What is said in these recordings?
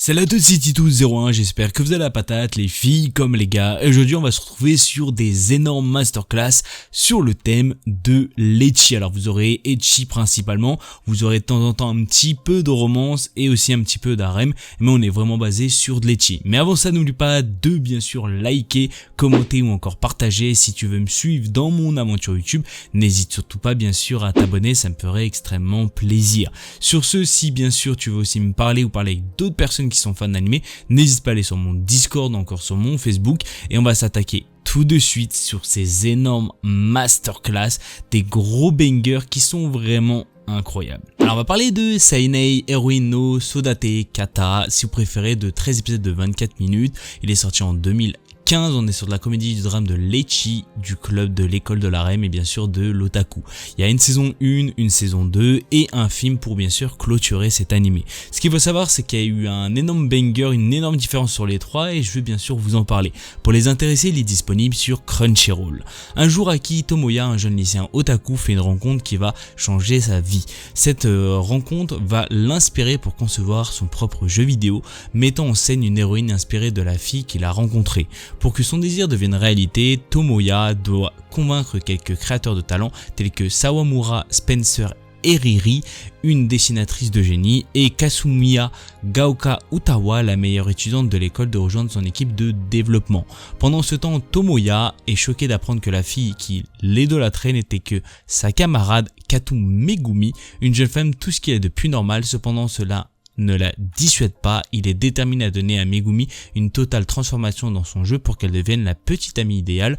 Salut à tous, c'est Titou01, j'espère que vous avez la patate, les filles comme les gars. Et aujourd'hui, on va se retrouver sur des énormes masterclass sur le thème de l'ecchi. Alors vous aurez ecchi principalement, vous aurez de temps en temps un petit peu de romance et aussi un petit peu d'harem, mais on est vraiment basé sur de l'ecchi. Mais avant ça, n'oublie pas de bien sûr liker, commenter ou encore partager. Si tu veux me suivre dans mon aventure YouTube, n'hésite surtout pas bien sûr à t'abonner, ça me ferait extrêmement plaisir. Sur ce, si bien sûr tu veux aussi me parler ou parler avec d'autres personnes qui sont fans d'animé, n'hésite pas à aller sur mon Discord, encore sur mon Facebook, et on va s'attaquer tout de suite sur ces énormes masterclass, des gros bangers qui sont vraiment incroyables. Alors on va parler de Seinen Heroine no Sodate Kata, si vous préférez, de 13 épisodes de 24 minutes. Il est sorti en 2015, on est sur de la comédie du drame de l'ecchi, du club de l'école de l'harem et bien sûr de l'otaku. Il y a une saison 1, une saison 2 et un film pour bien sûr clôturer cet animé. Ce qu'il faut savoir, c'est qu'il y a eu un énorme banger, une énorme différence sur les trois et je vais bien sûr vous en parler. Pour les intéressés, il est disponible sur Crunchyroll. Un jour, Aki Tomoya, un jeune lycéen otaku, fait une rencontre qui va changer sa vie. Cette rencontre va l'inspirer pour concevoir son propre jeu vidéo, mettant en scène une héroïne inspirée de la fille qu'il a rencontrée. Pour que son désir devienne réalité, Tomoya doit convaincre quelques créateurs de talent tels que Sawamura Spencer et Riri, une dessinatrice de génie, et Kasumiya Gaoka Utawa, la meilleure étudiante de l'école, de rejoindre son équipe de développement. Pendant ce temps, Tomoya est choqué d'apprendre que la fille qui l'idolâtrait n'était que sa camarade Katu Megumi, une jeune femme tout ce qu'il y a de plus normal. Cependant, cela ne la dissuade pas, il est déterminé à donner à Megumi une totale transformation dans son jeu pour qu'elle devienne la petite amie idéale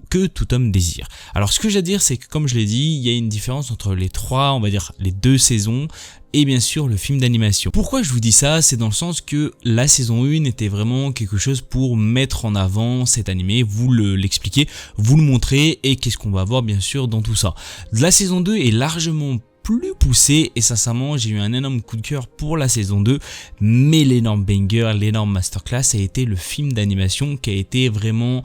que tout homme désire. Alors ce que j'ai à dire, c'est que comme je l'ai dit, il y a une différence entre les trois, on va dire les deux saisons et bien sûr le film d'animation. Pourquoi je vous dis ça? C'est dans le sens que la saison 1 était vraiment quelque chose pour mettre en avant cet animé, vous l'expliquer, vous le montrer et qu'est-ce qu'on va voir bien sûr dans tout ça. La saison 2 est largement plus poussé et sincèrement j'ai eu un énorme coup de cœur pour la saison 2, mais l'énorme banger, l'énorme masterclass a été le film d'animation qui a été vraiment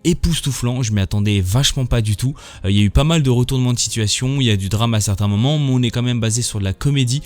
époustouflant. Je m'y attendais vachement pas du tout. Il y a eu pas mal de retournements de situation, il y a du drame à certains moments, mais on est quand même basé sur de la comédie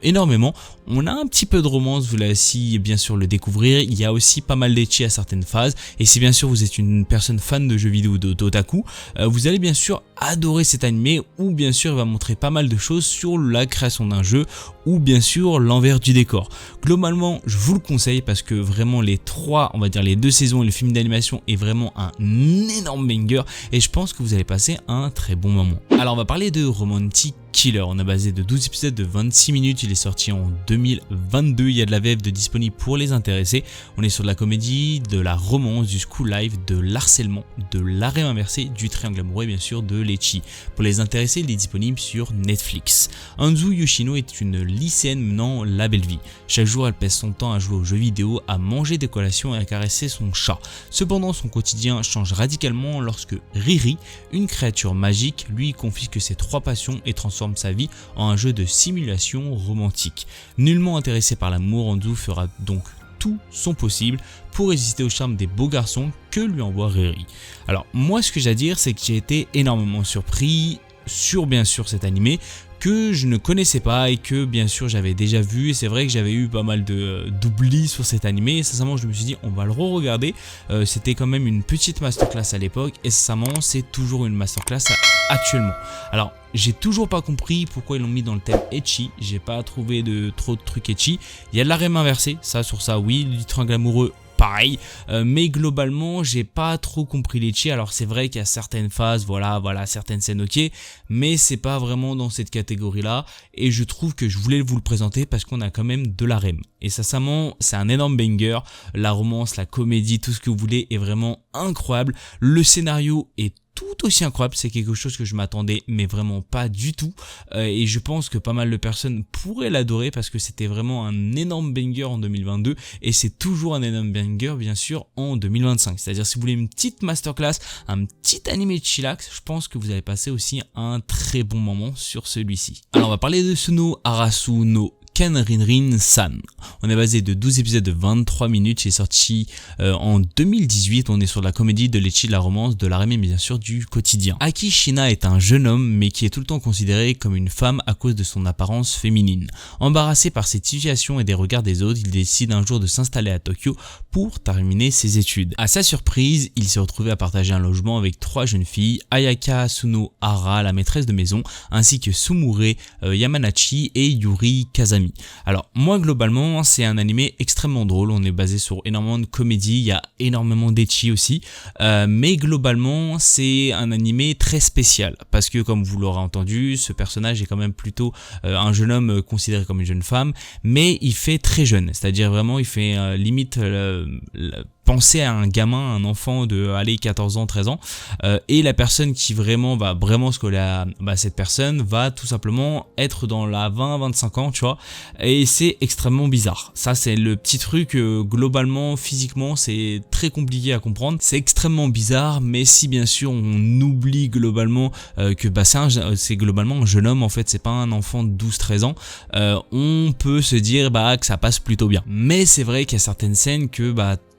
énormément. On a un petit peu de romance, vous l'avez aussi bien sûr le découvrir. Il y a aussi pas mal d'ecchi à certaines phases, et si bien sûr vous êtes une personne fan de jeux vidéo d'otaku, vous allez bien sûr adorer cet animé, où bien sûr il va montrer pas mal de choses sur la création d'un jeu ou bien sûr l'envers du décor. Globalement, je vous le conseille parce que vraiment les trois, on va dire les deux saisons et le film d'animation est vraiment un énorme banger et je pense que vous allez passer un très bon moment. Alors on va parler de Romantic Killer. On a basé de 12 épisodes de 26 minutes, il est sorti en 2022, il y a de la VF de disponible pour les intéressés. On est sur de la comédie, de la romance, du school life, de l'harcèlement, de l'arrêt inversé, du triangle amoureux et bien sûr de l'ecchi. Pour les intéressés, il est disponible sur Netflix. Anzu Yoshino est une lycéenne menant la belle vie. Chaque jour, elle passe son temps à jouer aux jeux vidéo, à manger des collations et à caresser son chat. Cependant, son quotidien change radicalement lorsque Riri, une créature magique, lui confisque ses trois passions et transforme sa vie en un jeu de simulation romantique. Nullement intéressé par l'amour, Anzu fera donc tout son possible pour résister au charme des beaux garçons que lui envoie Riri. Alors moi, ce que j'ai à dire, c'est que j'ai été énormément surpris sur bien sûr cet animé que je ne connaissais pas et que bien sûr j'avais déjà vu, et c'est vrai que j'avais eu pas mal d'oublis sur cet animé et sincèrement je me suis dit on va le re-regarder. C'était quand même une petite masterclass à l'époque et sincèrement c'est toujours une masterclass actuellement. Alors j'ai toujours pas compris pourquoi ils l'ont mis dans le thème ecchi, j'ai pas trouvé trop de trucs ecchi. Il y a de l'arrêt inversé, ça sur ça oui, du triangle amoureux pareil, mais globalement j'ai pas trop compris l'ecchi. Alors c'est vrai qu'il y a certaines phases, voilà certaines scènes ok, mais c'est pas vraiment dans cette catégorie là et je trouve que je voulais vous le présenter parce qu'on a quand même de l'harem et sincèrement c'est un énorme banger. La romance, la comédie, tout ce que vous voulez est vraiment incroyable. Le scénario est tout aussi incroyable, c'est quelque chose que je m'attendais mais vraiment pas du tout et je pense que pas mal de personnes pourraient l'adorer parce que c'était vraiment un énorme banger en 2022 et c'est toujours un énorme banger bien sûr en 2025. C'est-à-dire si vous voulez une petite masterclass, un petit animé de chillax, je pense que vous allez passer aussi un très bon moment sur celui-ci. Alors on va parler de Suno Arasu no Kanrinrin-san. On est basé de 12 épisodes de 23 minutes, il est sorti en 2018, on est sur la comédie, de l'ecchi, de la romance, de l'arrêt, mais bien sûr du quotidien. Aki Shina est un jeune homme mais qui est tout le temps considéré comme une femme à cause de son apparence féminine. Embarrassé par cette situation et des regards des autres, il décide un jour de s'installer à Tokyo pour terminer ses études. À sa surprise, il s'est retrouvé à partager un logement avec 3 jeunes filles, Ayaka Sunohara, la maîtresse de maison, ainsi que Sumure Yamanashi et Yuri Kazami. Alors moi globalement c'est un animé extrêmement drôle, on est basé sur énormément de comédie, il y a énormément d'ecchi aussi, mais globalement c'est un animé très spécial parce que comme vous l'aurez entendu, ce personnage est quand même plutôt un jeune homme considéré comme une jeune femme, mais il fait très jeune, c'est-à-dire vraiment il fait limite penser à un gamin, un enfant de 14 ans, 13 ans, et la personne qui vraiment va vraiment scoller à cette personne va tout simplement être dans la 20-25 ans, tu vois, et c'est extrêmement bizarre. Ça c'est le petit truc, globalement, physiquement, c'est très compliqué à comprendre, c'est extrêmement bizarre, mais si bien sûr on oublie globalement que c'est globalement un jeune homme, en fait c'est pas un enfant de 12-13 ans, on peut se dire que ça passe plutôt bien. Mais c'est vrai qu'il y a certaines scènes que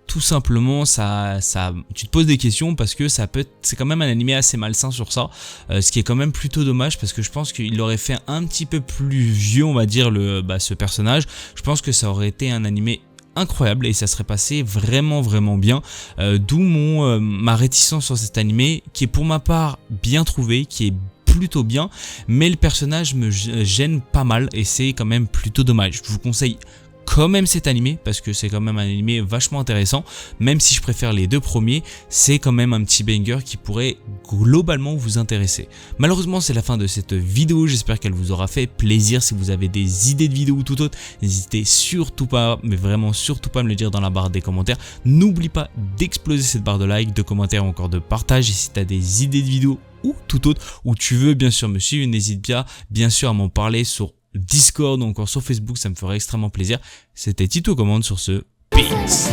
tout simplement tu te poses des questions parce que c'est quand même un animé assez malsain sur ça, ce qui est quand même plutôt dommage parce que je pense qu'il aurait fait un petit peu plus vieux, on va dire, ce personnage. Je pense que ça aurait été un animé incroyable et ça serait passé vraiment bien, d'où ma réticence sur cet animé qui est pour ma part bien trouvé, qui est plutôt bien, mais le personnage me gêne pas mal et c'est quand même plutôt dommage. Je vous conseille quand même cet animé parce que c'est quand même un animé vachement intéressant, même si je préfère les 2 premiers, c'est quand même un petit banger qui pourrait globalement vous intéresser. Malheureusement c'est la fin de cette vidéo, j'espère qu'elle vous aura fait plaisir. Si vous avez des idées de vidéos ou tout autre, n'hésitez surtout pas, mais vraiment surtout pas à me le dire dans la barre des commentaires. N'oublie pas d'exploser cette barre de like, de commentaires ou encore de partage, et si tu as des idées de vidéos ou tout autre, ou tu veux bien sûr me suivre, n'hésite bien sûr à m'en parler sur Discord ou encore sur Facebook, ça me ferait extrêmement plaisir. C'était Tito Commande sur ce. Peace.